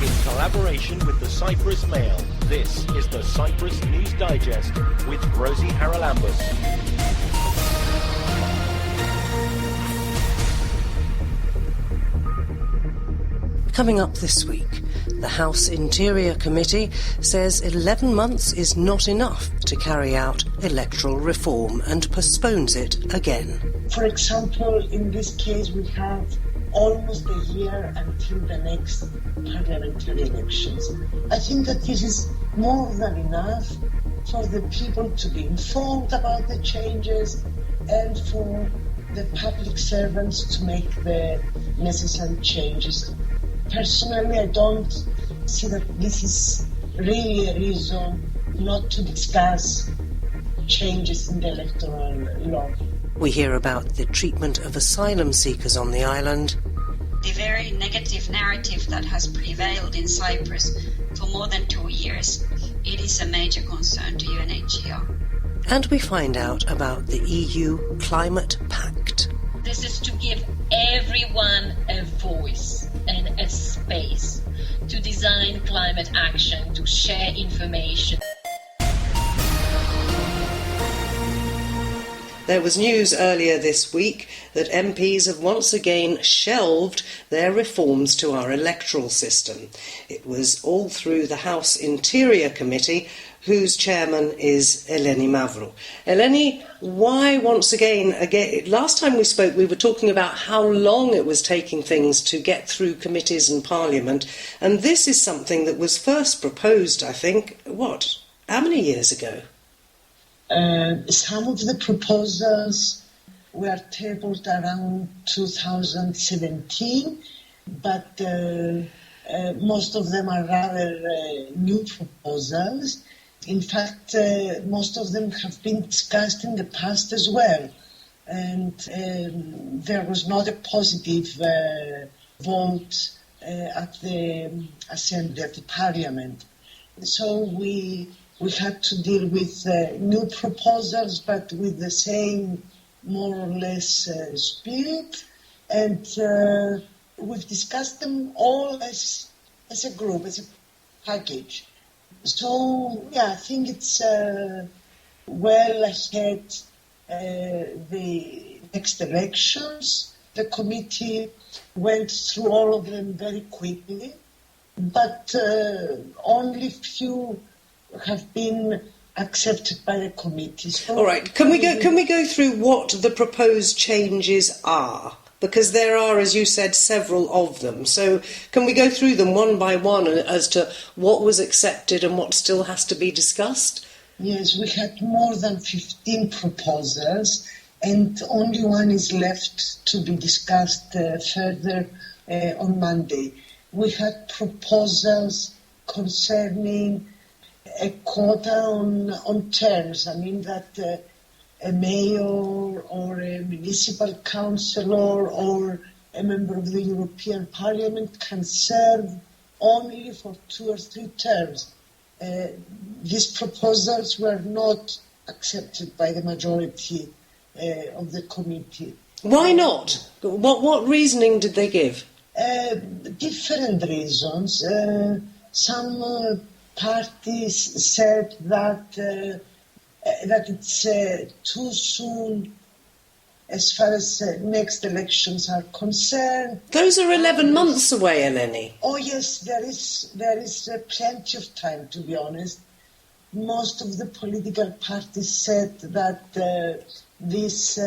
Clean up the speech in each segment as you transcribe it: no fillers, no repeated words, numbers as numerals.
in collaboration with the Cyprus Mail. This is the Cyprus News Digest with Rosie Haralambous. Coming up this week, the House Interior Committee says 11 months is not enough to carry out electoral reform and postpones it again. For example, in this case we have almost a year until the next parliamentary elections. I think that this is more than enough for the people to be informed about the changes and for the public servants to make the necessary changes. Personally, I don't see that this is really a reason not to discuss changes in the electoral law. We hear about the treatment of asylum seekers on the island. The very negative narrative that has prevailed in Cyprus for more than 2 years, it is a major concern to UNHCR. And we find out about the EU Climate Pact. This is to give everyone a voice and a space to design climate action, to share information. There was news earlier this week that MPs have once again shelved their reforms to our electoral system. It was all through the House Interior Committee, whose chairman is Eleni Mavrou. Eleni, why once again? Last time we spoke, we were talking about how long it was taking things to get through committees and Parliament, and this is something that was first proposed, I think, how many years ago? Some of the proposals were tabled around 2017, but most of them are rather new proposals. In fact, most of them have been discussed in the past as well, and there was not a positive vote at the Assembly, at the Parliament. So we had to deal with new proposals, but with the same, more or less, spirit, and we've discussed them all as a group, as a package. So, I think it's well ahead the next elections. The committee went through all of them very quickly, but only few have been accepted by the committee. So all right, can we go through what the proposed changes are? Because there are, as you said, several of them. So can we go through them one by one as to what was accepted and what still has to be discussed? Yes, we had more than 15 proposals, and only one is left to be discussed further on Monday. We had proposals concerning a quota on terms. I mean that a mayor or a municipal councillor or a member of the European Parliament can serve only for 2 or 3 terms. These proposals were not accepted by the majority of the committee. Why not? What reasoning did they give? Different reasons. Some parties said that it's too soon as far as next elections are concerned. Those are 11 months away, Eleni. Oh yes, there is plenty of time, to be honest. Most of the political parties said that this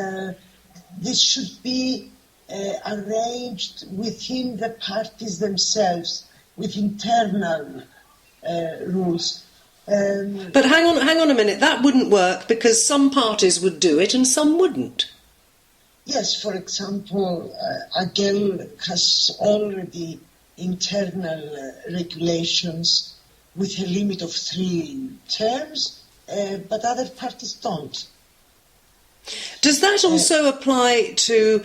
should be arranged within the parties themselves, with internal rules. But hang on a minute, that wouldn't work because some parties would do it and some wouldn't. Yes, for example, AGEL has already internal regulations with a limit of 3 terms, but other parties don't. Does that also apply to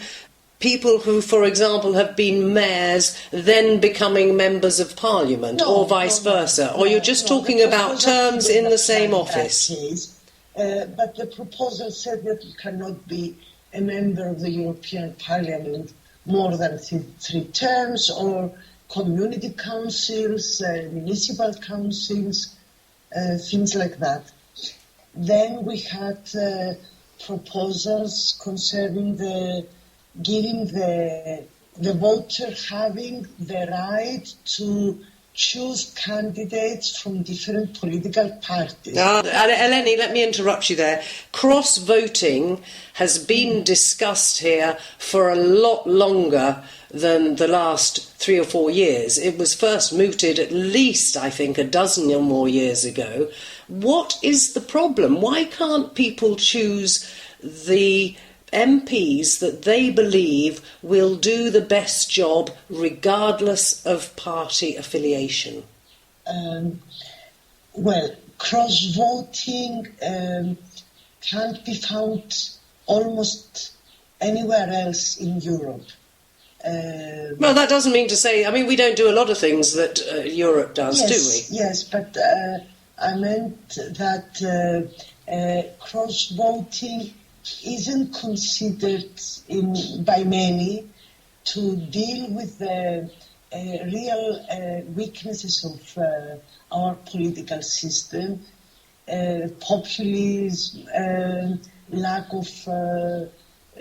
people who, for example, have been mayors then becoming members of Parliament, or vice versa? Or you're just talking about terms in the same office? But the proposal said that you cannot be a member of the European Parliament more than 3 terms, or community councils, municipal councils, things like that. Then we had proposals concerning giving the voter having the right to choose candidates from different political parties. Eleni, let me interrupt you there. Cross-voting has been discussed here for a lot longer than the last 3 or 4 years. It was first mooted at least, I think, a dozen or more years ago. What is the problem? Why can't people choose the MPs that they believe will do the best job regardless of party affiliation? Well, cross-voting can't be found almost anywhere else in Europe. Well, that doesn't mean to say, I mean, we don't do a lot of things that Europe does, yes, do we? Yes, but I meant that cross-voting isn't considered by many to deal with the real weaknesses of our political system, populism, lack of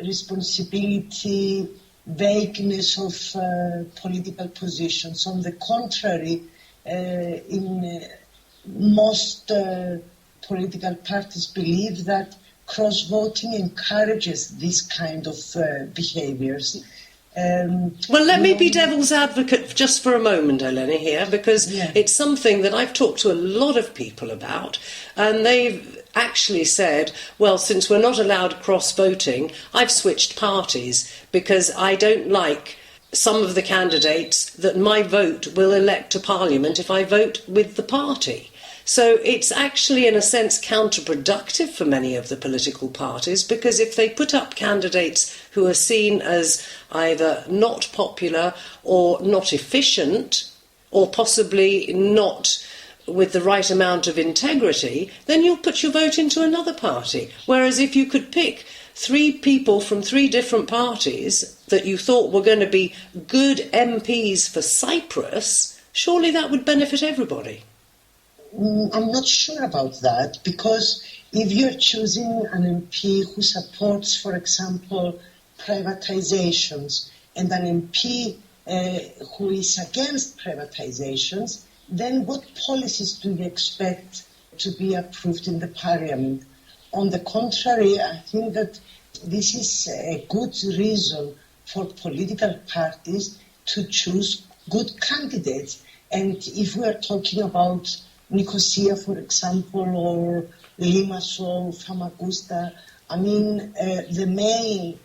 responsibility, vagueness of political positions. On the contrary, in most political parties believe that cross-voting encourages this kind of behaviours. Well, let me be devil's advocate just for a moment, Eleni, here, because it's something that I've talked to a lot of people about, and they've actually said, well, since we're not allowed cross-voting, I've switched parties because I don't like some of the candidates that my vote will elect to Parliament if I vote with the party. So it's actually, in a sense, counterproductive for many of the political parties, because if they put up candidates who are seen as either not popular or not efficient, or possibly not with the right amount of integrity, then you'll put your vote into another party. Whereas if you could pick 3 people from 3 different parties that you thought were going to be good MPs for Cyprus, surely that would benefit everybody. I'm not sure about that, because if you're choosing an MP who supports, for example, privatizations, and an MP who is against privatizations, then what policies do you expect to be approved in the Parliament? On the contrary, I think that this is a good reason for political parties to choose good candidates. And if we are talking about Nicosia, for example, or Limassol, Famagusta, I mean the main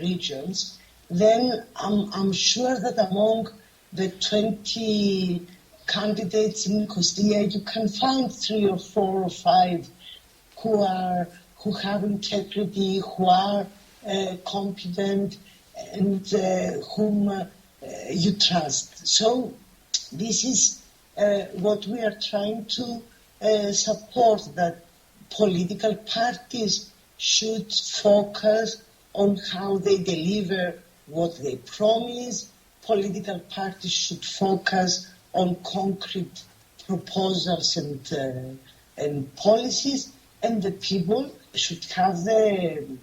regions, then I'm sure that among the 20 candidates in Nicosia, you can find 3 or 4 or 5 who have integrity, who are competent, and whom you trust. So this is what we are trying to support, that political parties should focus on how they deliver what they promise. Political parties should focus on concrete proposals and policies, and the people should have the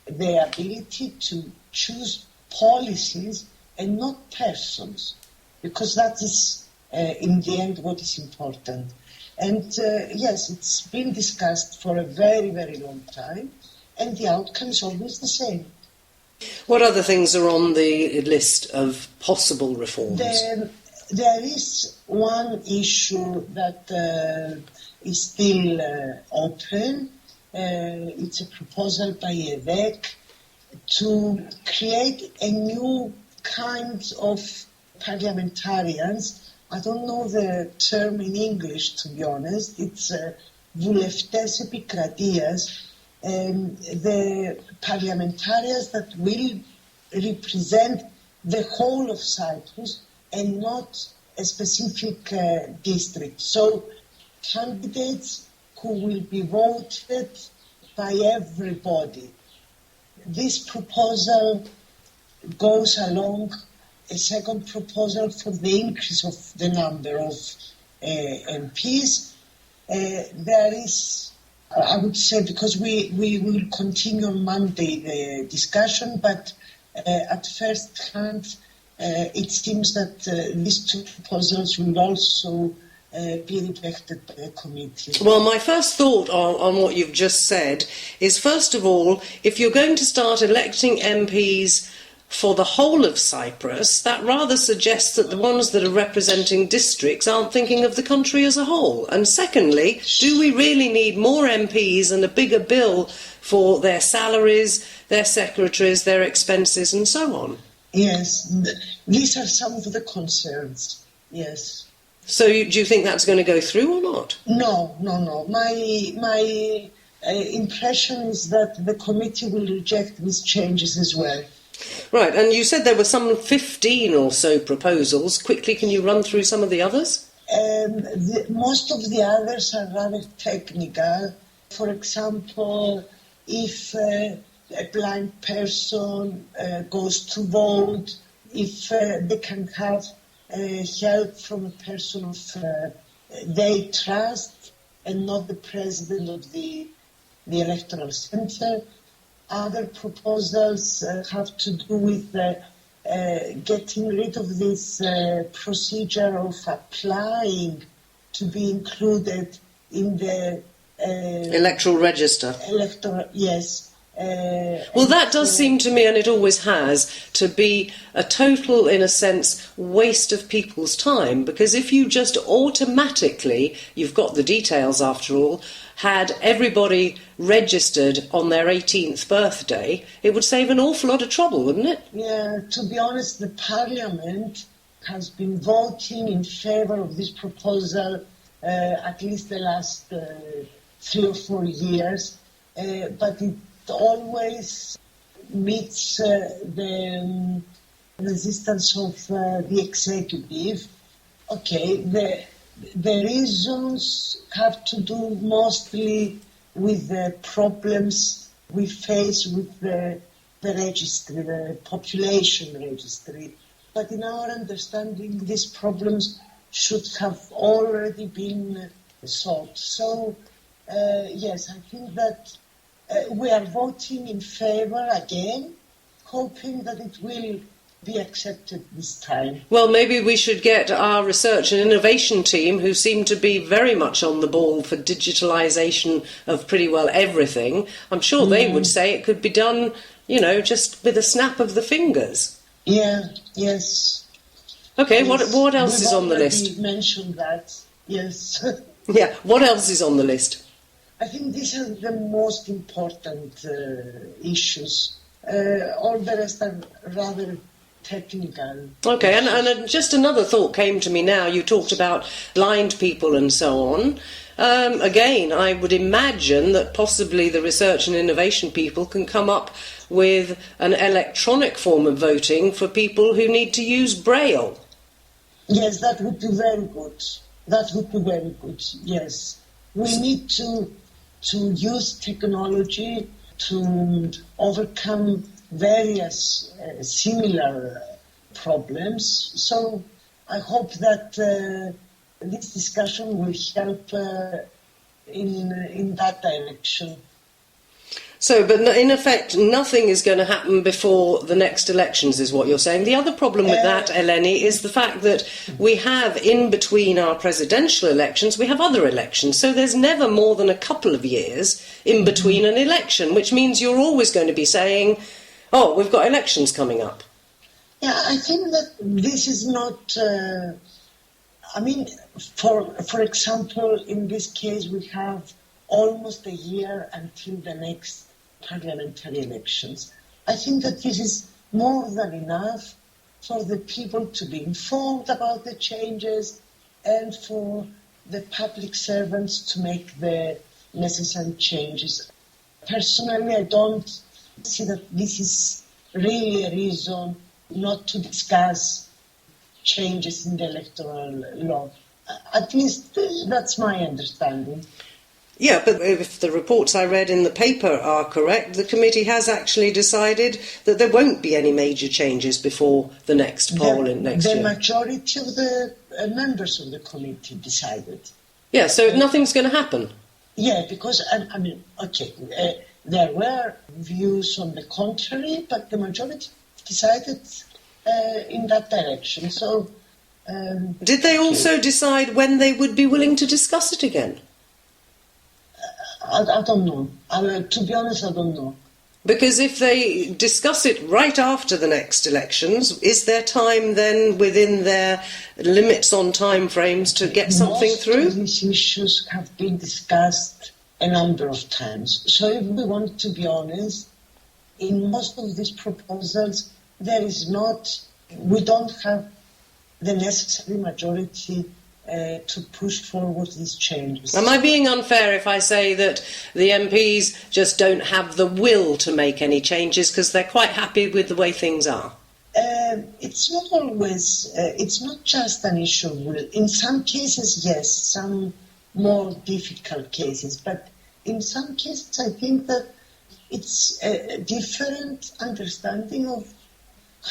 ability to choose policies and not persons, because that is in the end what is important. And yes, it's been discussed for a very, very long time, and the outcome is always the same. What other things are on the list of possible reforms? There is one issue that is still open. It's a proposal by EVEC to create a new kind of parliamentarians. I don't know the term in English, to be honest. It's vouleftές επικρατείας, the parliamentarians that will represent the whole of Cyprus and not a specific district. So candidates who will be voted by everybody. This proposal goes along a second proposal for the increase of the number of MPs. There is, I would say, because we will continue on Monday the discussion, but at first hand, it seems that these two proposals will also be rejected by the committee. Well, my first thought on what you've just said is, first of all, if you're going to start electing MPs for the whole of Cyprus, that rather suggests that the ones that are representing districts aren't thinking of the country as a whole. And secondly, do we really need more MPs and a bigger bill for their salaries, their secretaries, their expenses and so on? Yes, these are some of the concerns, yes. So do you think that's going to go through or not? No. My impression is that the committee will reject these changes as well. Right, and you said there were some 15 or so proposals. Quickly, can you run through some of the others? Most of the others are rather technical. For example, if a blind person goes to vote, if they can have help from a person of they trust and not the president of the electoral centre. Other proposals have to do with getting rid of this procedure of applying to be included in the Electoral register. Yes. Well, that does seem to me, and it always has, to be a total, in a sense, waste of people's time, because if you just automatically, you've got the details after all, had everybody registered on their 18th birthday, it would save an awful lot of trouble, wouldn't it? Yeah, to be honest, the Parliament has been voting in favour of this proposal at least the last 3 or 4 years, but it always meets the resistance of the executive. Okay, the reasons have to do mostly with the problems we face with the registry, the population registry. But in our understanding, these problems should have already been solved. So, yes, I think that we are voting in favour again, hoping that it will be accepted this time. Well, maybe we should get our research and innovation team, who seem to be very much on the ball for digitalisation of pretty well everything. I'm sure they would say it could be done, just with a snap of the fingers. Yeah, yes. Okay, yes. What else is on the list? We've mentioned that, yes. Yeah, what else is on the list? I think these are the most important issues. All the rest are rather technical. Okay, and just another thought came to me now. You talked about blind people and so on. Again, I would imagine that possibly the research and innovation people can come up with an electronic form of voting for people who need to use Braille. Yes, that would be very good. That would be very good, yes. We need to use technology to overcome various similar problems. So I hope that this discussion will help in that direction. So, but in effect, nothing is going to happen before the next elections, is what you're saying. The other problem with that, Eleni, is the fact that we have, in between our presidential elections, we have other elections. So there's never more than a couple of years in between an election, which means you're always going to be saying, oh, we've got elections coming up. Yeah, I think that this is not... for example, in this case, we have almost a year until the next parliamentary elections. I think that this is more than enough for the people to be informed about the changes and for the public servants to make the necessary changes. Personally, I don't see that this is really a reason not to discuss changes in the electoral law. At least that's my understanding. Yeah, but if the reports I read in the paper are correct, the committee has actually decided that there won't be any major changes before the next poll in next year. The majority of the members of the committee decided. Yeah, so nothing's going to happen. Yeah, because, there were views on the contrary, but the majority decided in that direction. So, did they also decide when they would be willing to discuss it again? I don't know. To be honest, I don't know. Because if they discuss it right after the next elections, is there time then within their limits on time frames to get something through? Most of these issues have been discussed a number of times. So if we want to be honest, in most of these proposals, we don't have the necessary majority to push forward these changes. Am I being unfair if I say that the MPs just don't have the will to make any changes because they're quite happy with the way things are? It's not always, it's not just an issue of will. In some cases, yes, some more difficult cases, but in some cases I think that it's a different understanding of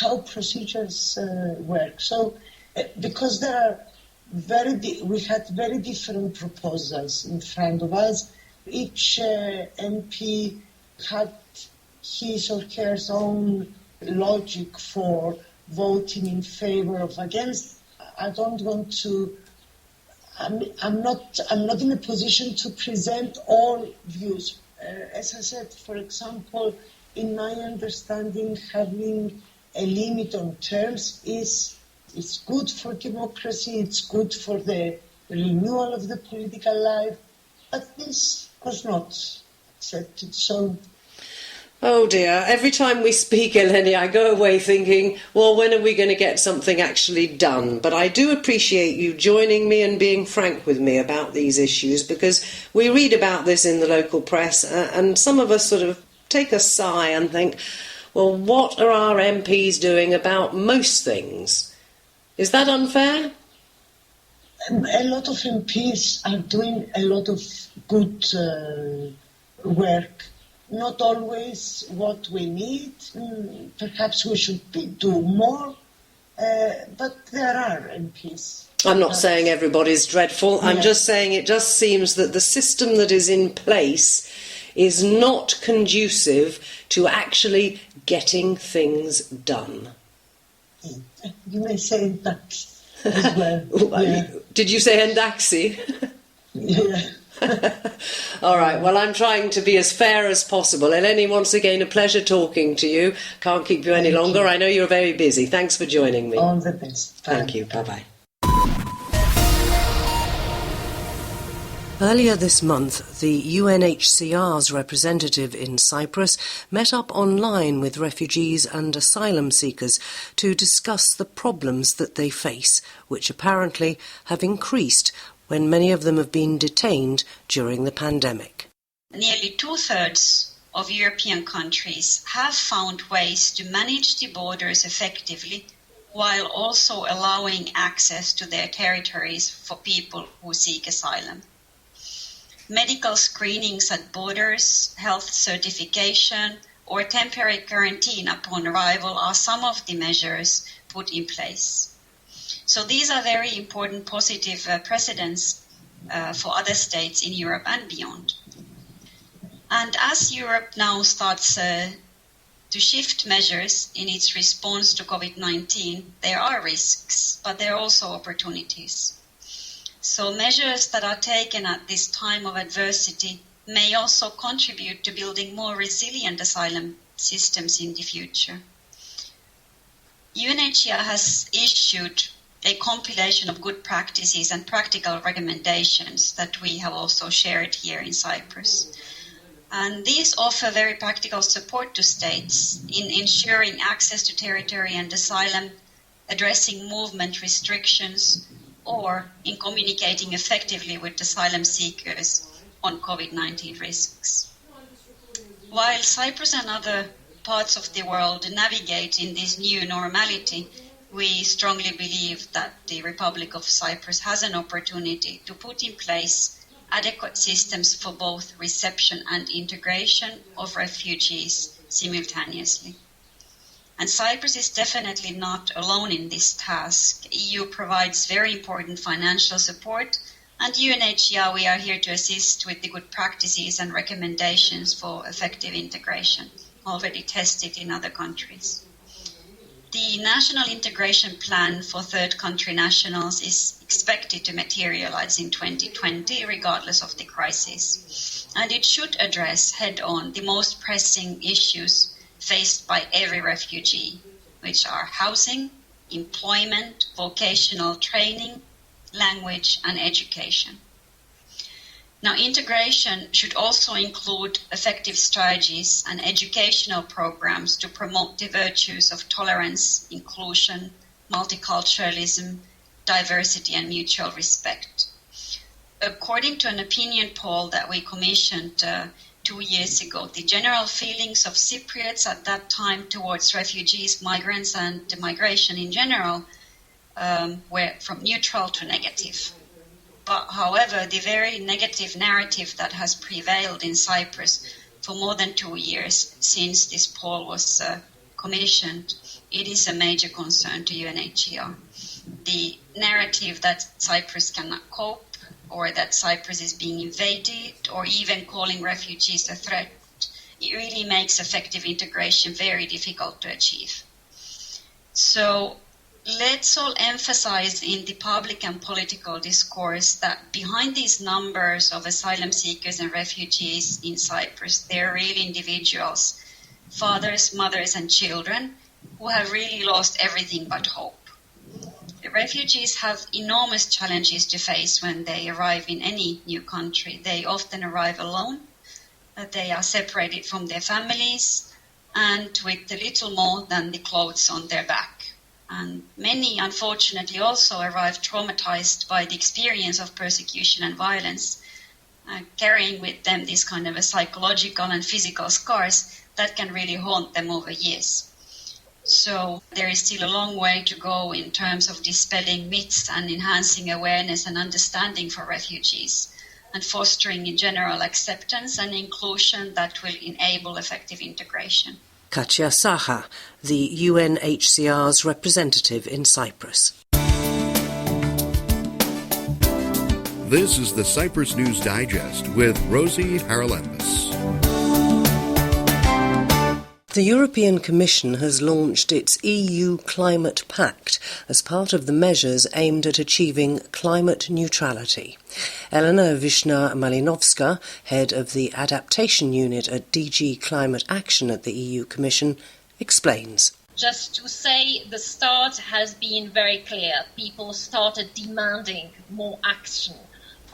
how procedures work. So, because there are we had very different proposals in front of us. Each MP had his or her own logic for voting in favour of against. I don't want to. I'm not in a position to present all views. As I said, for example, in my understanding, having a limit on terms it's good for democracy, it's good for the renewal of the political life, but this was not accepted. So, oh dear, every time we speak, Eleni, I go away thinking, well, when are we going to get something actually done? But I do appreciate you joining me and being frank with me about these issues, because we read about this in the local press and some of us sort of take a sigh and think, well, what are our MPs doing about most things? Is that unfair? A lot of MPs are doing a lot of good work. Not always what we need. Perhaps we should do more. But there are MPs. I'm not saying everybody's dreadful. I'm just saying it just seems that the system that is in place is not conducive to actually getting things done. You may say that as well. Yeah. Did you say endaxi? Yeah. All right, well, I'm trying to be as fair as possible. Eleni, once again, a pleasure talking to you. Can't keep you any longer. I know you're very busy. Thanks for joining me. All the best. Bye. Thank you. Bye-bye. Earlier this month, the UNHCR's representative in Cyprus met up online with refugees and asylum seekers to discuss the problems that they face, which apparently have increased when many of them have been detained during the pandemic. Nearly 2/3 of European countries have found ways to manage the borders effectively while also allowing access to their territories for people who seek asylum. Medical screenings at borders, health certification, or temporary quarantine upon arrival are some of the measures put in place. So these are very important positive precedents for other states in Europe and beyond. And as Europe now starts to shift measures in its response to COVID-19, there are risks, but there are also opportunities. So measures that are taken at this time of adversity may also contribute to building more resilient asylum systems in the future. UNHCR has issued a compilation of good practices and practical recommendations that we have also shared here in Cyprus. And these offer very practical support to states in ensuring access to territory and asylum, addressing movement restrictions, or in communicating effectively with asylum seekers on COVID-19 risks. While Cyprus and other parts of the world navigate in this new normality, we strongly believe that the Republic of Cyprus has an opportunity to put in place adequate systems for both reception and integration of refugees simultaneously. And Cyprus is definitely not alone in this task. EU provides very important financial support, and UNHCR, we are here to assist with the good practices and recommendations for effective integration, already tested in other countries. The National Integration Plan for third country nationals is expected to materialize in 2020, regardless of the crisis. And it should address head-on the most pressing issues faced by every refugee, which are housing, employment, vocational training, language, and education. Now, integration should also include effective strategies and educational programs to promote the virtues of tolerance, inclusion, multiculturalism, diversity, and mutual respect. According to an opinion poll that we commissioned 2 years ago, the general feelings of Cypriots at that time towards refugees, migrants, and migration in general were from neutral to negative. But however, the very negative narrative that has prevailed in Cyprus for more than 2 years since this poll was commissioned, it is a major concern to UNHCR. The narrative that Cyprus cannot cope, or that Cyprus is being invaded, or even calling refugees a threat, it really makes effective integration very difficult to achieve. So let's all emphasize in the public and political discourse that behind these numbers of asylum seekers and refugees in Cyprus, there are real individuals, fathers, mothers, and children who have really lost everything but hope. The refugees have enormous challenges to face when they arrive in any new country. They often arrive alone, they are separated from their families, and with little more than the clothes on their back. And many, unfortunately, also arrive traumatized by the experience of persecution and violence, carrying with them this kind of a psychological and physical scars that can really haunt them over years. So there is still a long way to go in terms of dispelling myths and enhancing awareness and understanding for refugees, and fostering in general acceptance and inclusion that will enable effective integration. Katja Saha, the UNHCR's representative in Cyprus. This is the Cyprus News Digest with Rosie Haralambous. The European Commission has launched its EU Climate Pact as part of the measures aimed at achieving climate neutrality. Elena Vishna-Malinovska, head of the Adaptation Unit at DG Climate Action at the EU Commission, explains. Just to say, the start has been very clear. People started demanding more action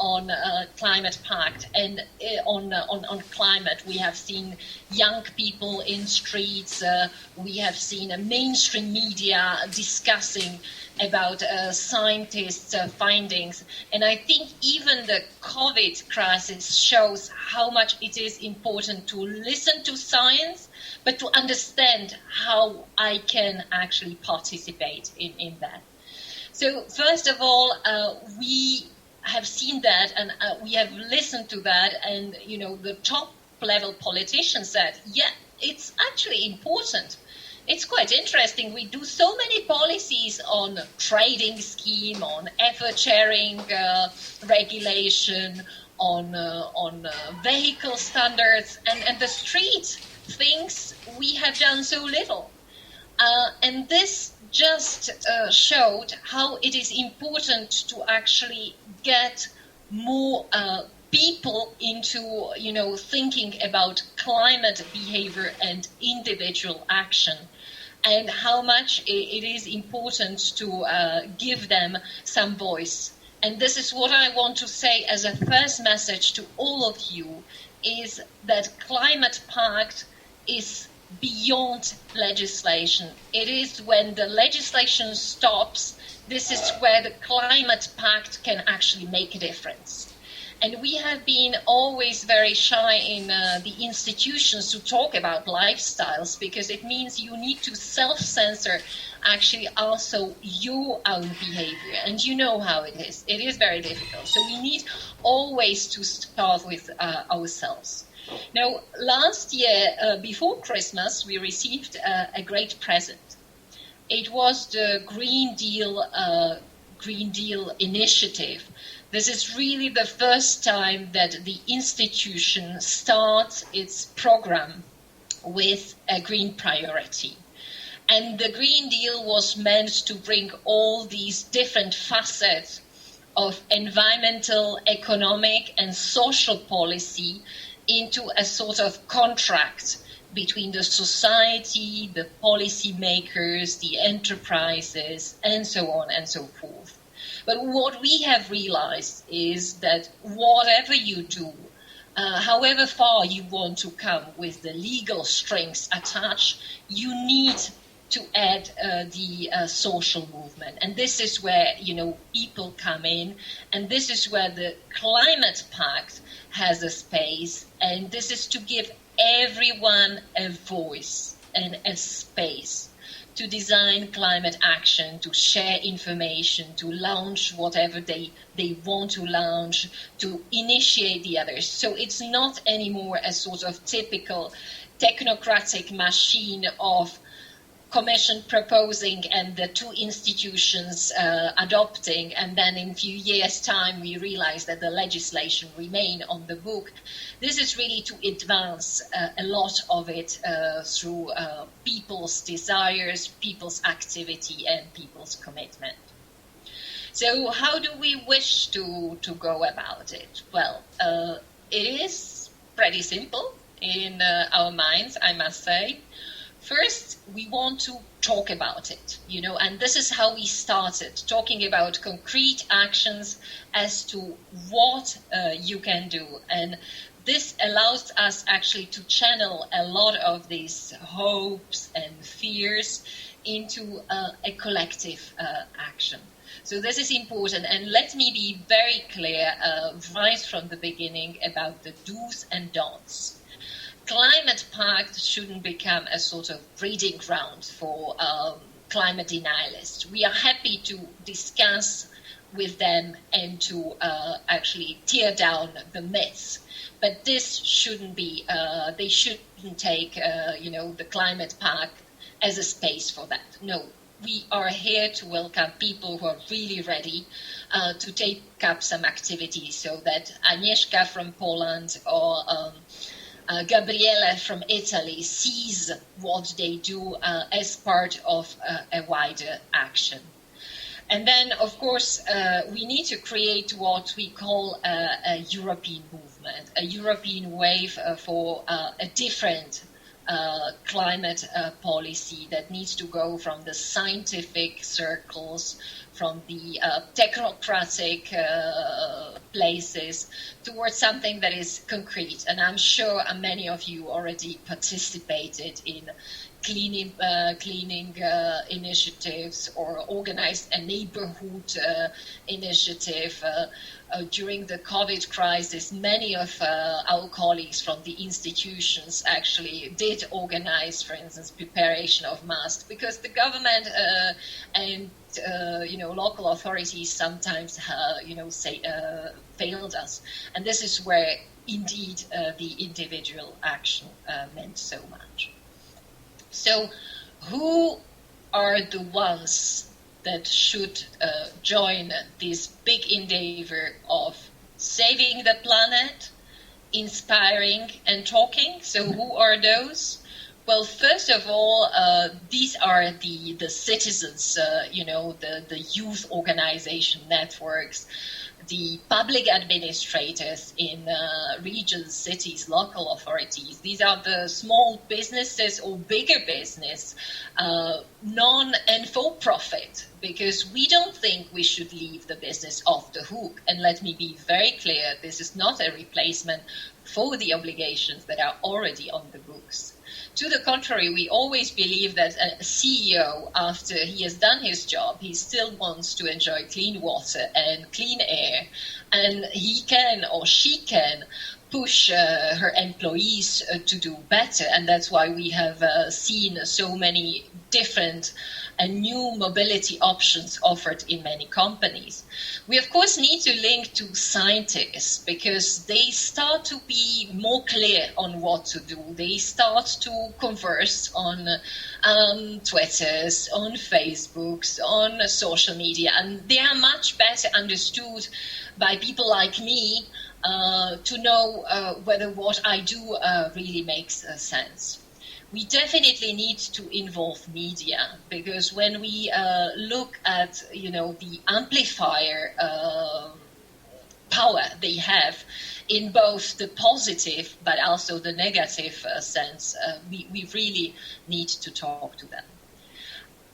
on Climate Pact and on climate. We have seen young people in streets. We have seen mainstream media discussing about scientists' findings. And I think even the COVID crisis shows how much it is important to listen to science, but to understand how I can actually participate in that. So first of all, we have seen that, and we have listened to that, and the top level politicians said, yeah, it's actually important. It's quite interesting. We do so many policies on trading scheme, on effort sharing regulation, on vehicle standards, and the street thinks we have done so little. And this just showed how it is important to actually get more people into, thinking about climate behavior and individual action, and how much it is important to give them some voice. And this is what I want to say as a first message to all of you, is that Climate Pact is beyond legislation. It is when the legislation stops, this is where the Climate Pact can actually make a difference. And we have been always very shy in the institutions to talk about lifestyles, because it means you need to self-censor actually also your own behavior. And you know how it is. It is very difficult. So we need always to start with ourselves. Now, last year, before Christmas, we received a great present. It was the Green Deal initiative. This is really the first time that the institution starts its program with a green priority. And the Green Deal was meant to bring all these different facets of environmental, economic, and social policy into a sort of contract between the society, the policymakers, the enterprises, and so on and so forth. But what we have realized is that whatever you do, however far you want to come with the legal strings attached, you need to add the social movement. And this is where, people come in. And this is where the Climate Pact has a space. And this is to give everyone a voice and a space to design climate action, to share information, to launch whatever they want to launch, to initiate the others. So it's not anymore a sort of typical technocratic machine of Commission proposing and the two institutions adopting, and then in a few years' time we realize that the legislation remain on the book. This is really to advance a lot of it through people's desires, people's activity, and people's commitment. So how do we wish to go about it? Well, it is pretty simple in our minds, I must say. First, we want to talk about it, and this is how we started, talking about concrete actions as to what you can do. And this allows us actually to channel a lot of these hopes and fears into a collective action. So this is important. And let me be very clear right from the beginning about the do's and don'ts. Climate Pact shouldn't become a sort of breeding ground for climate denialists. We are happy to discuss with them and to actually tear down the myths. But this shouldn't be, they shouldn't take, the Climate Pact as a space for that. No, we are here to welcome people who are really ready to take up some activities, so that Agnieszka from Poland or Gabriele from Italy sees what they do as part of a wider action. And then, of course, we need to create what we call a European movement, a European wave for a different climate policy that needs to go from the scientific circles, from the technocratic places, towards something that is concrete. And I'm sure many of you already participated in cleaning initiatives or organized a neighborhood initiative. During the COVID crisis, many of our colleagues from the institutions actually did organize, for instance, preparation of masks, because the government and local authorities sometimes failed us. And this is where indeed the individual action meant so much. So who are the ones that should join this big endeavor of saving the planet, inspiring and talking? So who are those? Well, first of all, these are the citizens, the youth organization networks, the public administrators in regions, cities, local authorities. These are the small businesses or bigger business, non and for-profit, because we don't think we should leave the business off the hook. And let me be very clear, this is not a replacement for the obligations that are already on the books. To the contrary, we always believe that a CEO, after he has done his job, he still wants to enjoy clean water and clean air, and he can or she can push her employees to do better. And that's why we have seen so many different and new mobility options offered in many companies. We, of course, need to link to scientists because they start to be more clear on what to do. They start to converse on Twitters, on Facebooks, on social media, and they are much better understood by people like me to know whether what I do really makes sense. We definitely need to involve media because when we look at, the amplifier power they have in both the positive but also the negative sense, we really need to talk to them.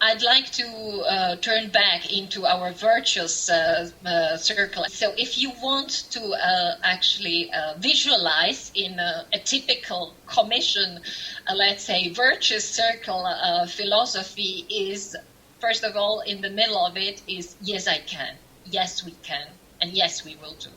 I'd like to turn back into our virtuous circle. So if you want to actually visualize in a typical commission, let's say, virtuous circle philosophy is, first of all, in the middle of it is, yes, I can, yes, we can, and yes, we will do.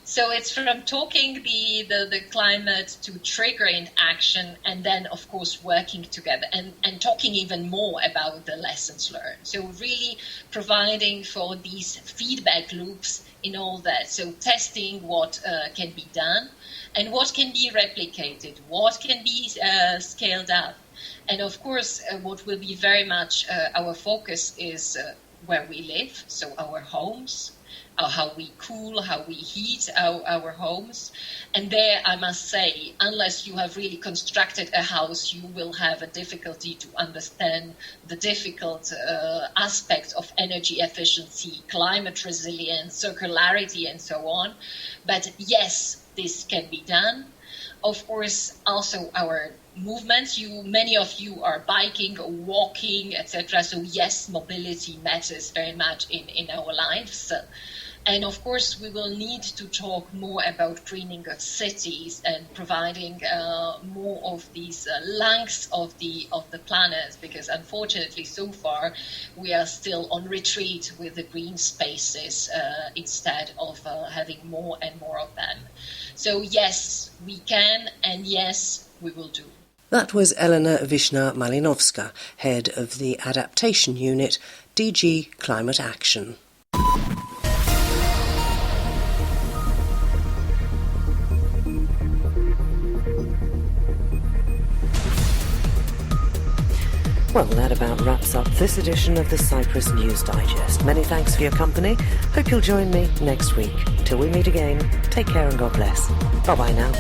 So it's from talking the climate to triggering action and then, of course, working together and talking even more about the lessons learned. So really providing for these feedback loops in all that. So testing what can be done and what can be replicated, what can be scaled up. And, of course, what will be very much our focus is where we live, so our homes, how we cool, how we heat our homes. And there, I must say, unless you have really constructed a house, you will have a difficulty to understand the difficult aspects of energy efficiency, climate resilience, circularity, and so on. But yes, this can be done. Of course, also our movements. Many of you are biking or walking, etc. So yes, mobility matters very much in our lives. And of course, we will need to talk more about greening of cities and providing more of these lungs of the planet, because unfortunately, so far, we are still on retreat with the green spaces instead of having more and more of them. So yes, we can, and yes, we will do. That was Elena Vishna-Malinovska, head of the Adaptation Unit, DG Climate Action. Well, that about wraps up this edition of the Cyprus News Digest. Many thanks for your company. Hope you'll join me next week. Till we meet again, take care and God bless. Bye-bye now.